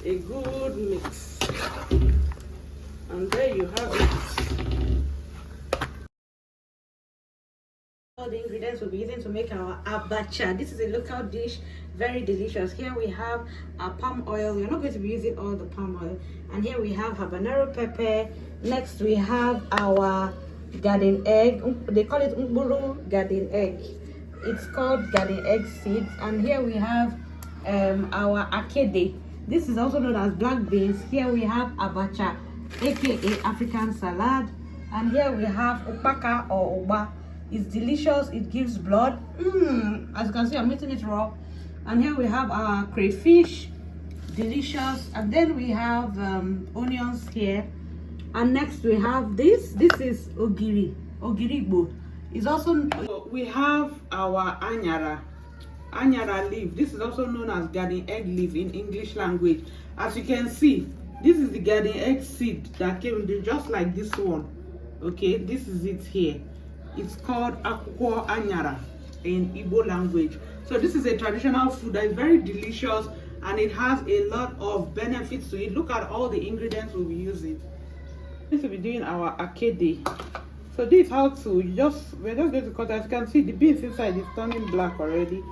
a good mix. And there you have it. All the ingredients we'll be using to make our abacha. This is a local dish, very delicious. Here we have our palm oil. We're not going to be using all the palm oil. And here we have habanero pepper. Next we have our garden egg. They call it umburu garden egg. It's called garden egg seeds. And here we have our akede. This is also known as black beans. Here we have abacha, aka African salad. And here we have upaka or oba. It's delicious, it gives blood. As you can see, I'm eating it raw. And here we have our crayfish, delicious. And then we have onions here. And next we have this is ogiribo. It's also, we have our anyara leaf. This is also known as garden egg leaf in English language. As you can see, this is the garden egg seed that came just like this one. Okay, this is it here. It's called akwukwo anyara in Igbo language. So this is a traditional food that is very delicious and it has a lot of benefits to it. Look at all the ingredients we'll be using. This will be doing our akede. So this is how to we're just going to cut. As you can see, the beans inside is turning black already.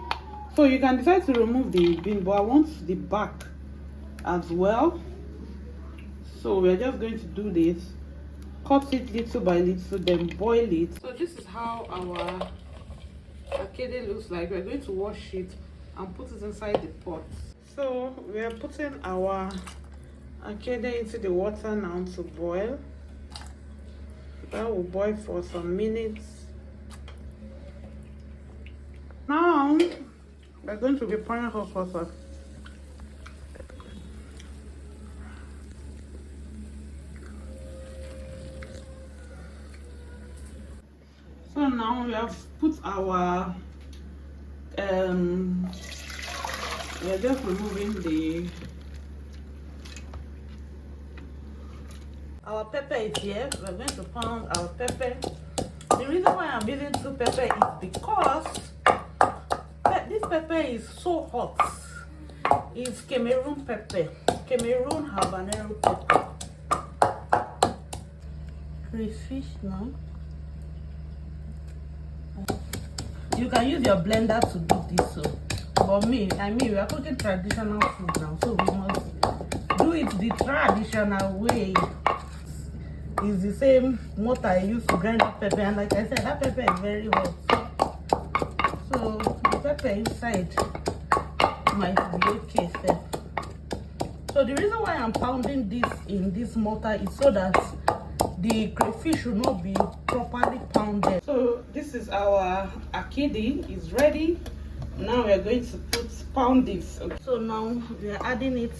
So you can decide to remove the bean, but I want the back as well. So we're just going to do this. Cut it little by little, then boil it. So this is how our akede looks like. We're going to wash it and put it inside the pot. So we are putting our akede into the water now to boil. That will boil for some minutes. Now we're going to be pouring hot water. So now we have put our we're just removing our pepper is here. We're going to pound our pepper. The reason why I'm using 2 pepper is because this pepper is so hot. It's Cameroon pepper, Cameroon habanero pepper. Crayfish now. You can use your blender to do this. So for me, we are cooking traditional food now, so we must do it the traditional way. It's the same mortar I use to grind up pepper, and like I said, that pepper is very hot. So the pepper inside might be okay. So the reason why I'm pounding this in this mortar is so that the crayfish should not be properly pounded. So this is our akidi, it's ready. Now we are going to pound this. Okay. So now we are adding it.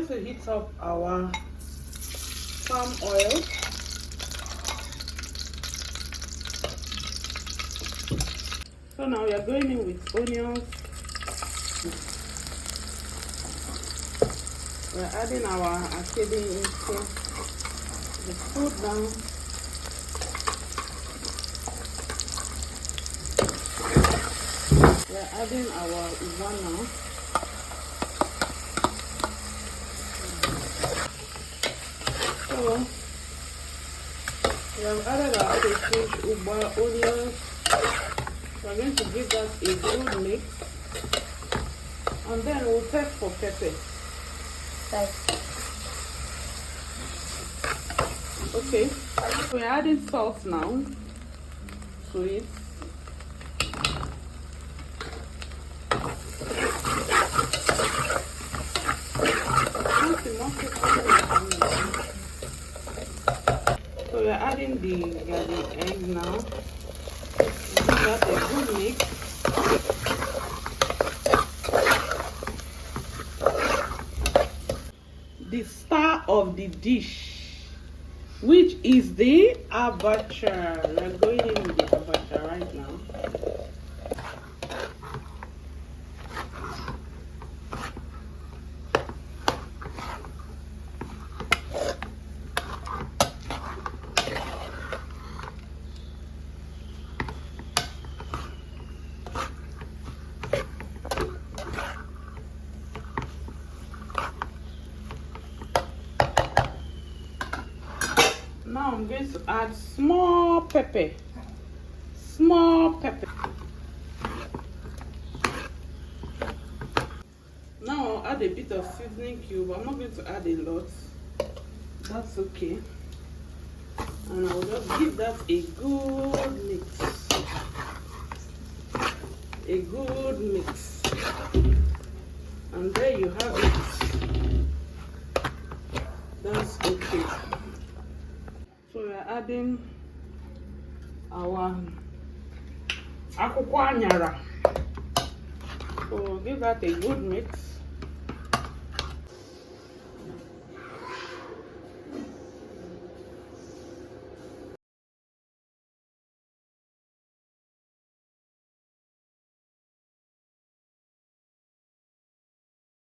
To heat up our palm oil. So now we are going in with onions. We are adding our akede into the food now. We are adding our uwa now. So we have added our fish, uba, onions. We're going to give that a good mix, and then we'll test for pepper. Okay, we're adding salt now to it. So we're adding the garden egg now. Give that a good mix. The star of the dish, which is the abacha. We're going in with the abacha right now. going to add small pepper. Small pepper. Now I'll add a bit of seasoning cube. I'm not going to add a lot. That's okay. And I'll just give that a good mix. A good mix. And there you have it. That's okay. So we're adding our akwukwo anyara. So give that a good mix.